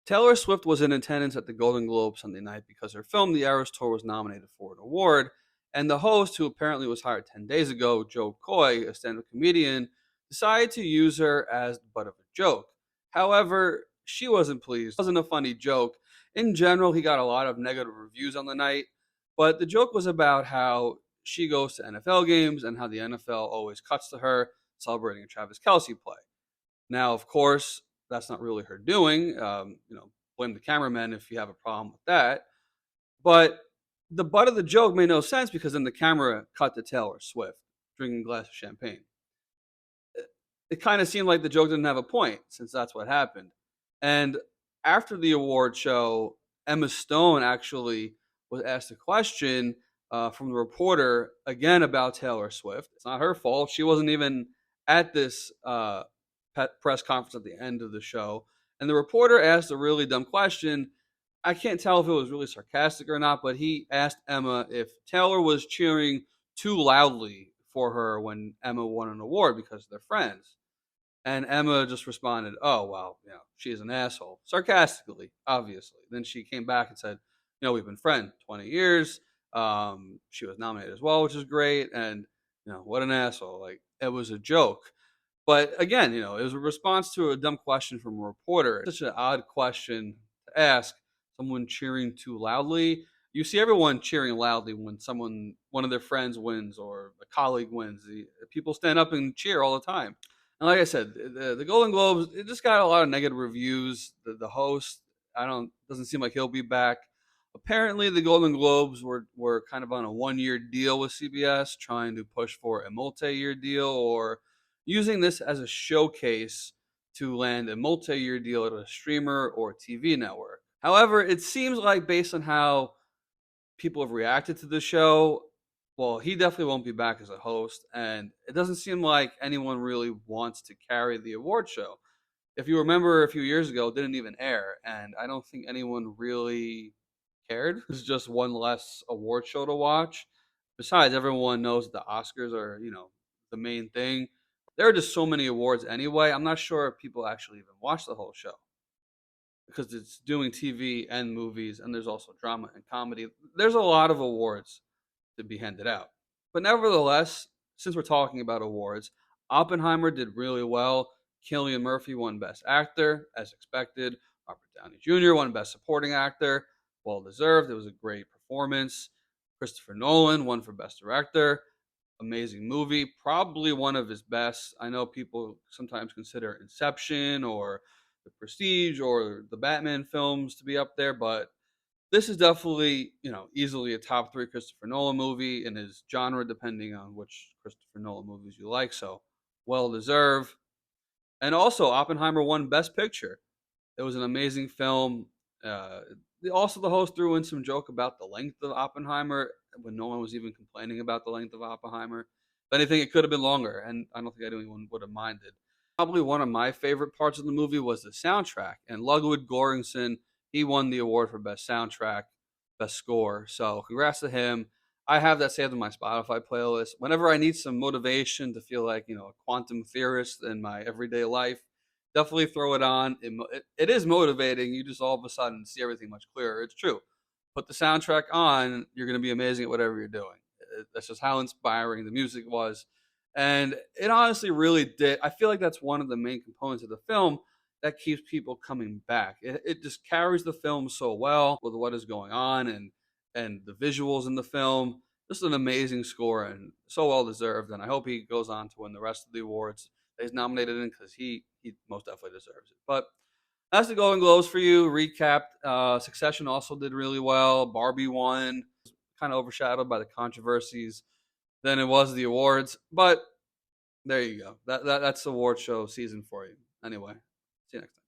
Taylor Swift was in attendance at the Golden Globe Sunday night because her film, The Eras Tour, was nominated for an award. And the host, who apparently was hired 10 days ago, Jo Koy, a stand up comedian, decided to use her as the butt of a joke. However, she wasn't pleased. It wasn't a funny joke. In general, he got a lot of negative reviews on the night, but the joke was about how she goes to NFL games and how the NFL always cuts to her celebrating a Travis Kelsey play. Now, of course, that's not really her doing. Blame the cameraman if you have a problem with that. But the butt of the joke made no sense because then the camera cut to Taylor Swift drinking a glass of champagne. It kind of seemed like the joke didn't have a point since that's what happened. And after the award show, Emma Stone actually was asked a question from the reporter again about Taylor Swift. It's not her fault. She wasn't even at this press conference at the end of the show. And the reporter asked a really dumb question. I can't tell if it was really sarcastic or not, but he asked Emma if Taylor was cheering too loudly for her when Emma won an award because they're friends. And Emma just responded, "Oh well, she's an asshole," sarcastically, obviously. Then she came back and said, "We've been friends 20 years. She was nominated as well, which is great. And what an asshole! Like it was a joke." But again, it was a response to a dumb question from a reporter. Such an odd question to ask. Someone cheering too loudly. You see everyone cheering loudly when one of their friends wins or a colleague wins. People stand up and cheer all the time. And like I said, the Golden Globes, it just got a lot of negative reviews. The host, I don't doesn't seem like he'll be back. Apparently, the Golden Globes were kind of on a 1 year deal with CBS, trying to push for a multi-year deal or using this as a showcase to land a multi-year deal at a streamer or TV network. However, it seems like based on how people have reacted to the show, well, he definitely won't be back as a host, and it doesn't seem like anyone really wants to carry the award show. If you remember a few years ago, it didn't even air, and I don't think anyone really cared. It's just one less award show to watch. Besides, everyone knows that the Oscars are, the main thing. There are just so many awards anyway. I'm not sure if people actually even watch the whole show because it's doing TV and movies, and there's also drama and comedy. There's a lot of awards to be handed out. But nevertheless, since we're talking about awards, Oppenheimer did really well. Cillian Murphy won Best Actor, as expected. Robert Downey Jr. won Best Supporting Actor. Well deserved. It was a great performance. Christopher Nolan won for Best Director. Amazing movie. Probably one of his best. I know people sometimes consider Inception or The Prestige or the Batman films to be up there, but this is definitely, easily a top three Christopher Nolan movie in his genre, depending on which Christopher Nolan movies you like. So, well deserved. And also, Oppenheimer won Best Picture. It was an amazing film. Uh, Also, the host threw in some joke about the length of Oppenheimer when no one was even complaining about the length of Oppenheimer. If anything, it could have been longer, and I don't think anyone would have minded. Probably one of my favorite parts of the movie was the soundtrack, and Ludwig Göransson, he won the award for best soundtrack, best score. So congrats to him. I have that saved in my Spotify playlist. Whenever I need some motivation to feel like a quantum theorist in my everyday life, definitely throw it on. It is motivating. You just all of a sudden see everything much clearer. It's true. Put the soundtrack on, you're going to be amazing at whatever you're doing. That's just how inspiring the music was. And it honestly really did. I feel like that's one of the main components of the film that keeps people coming back. It just carries the film so well with what is going on and the visuals in the film. Just an amazing score and so well deserved. And I hope he goes on to win the rest of the awards that he's nominated in because he most definitely deserves it. But that's the Golden Globes for you. Recapped. Succession also did really well. Barbie won, kind of overshadowed by the controversies than it was the awards. But there you go. That's the award show season for you. Anyway, see you next time.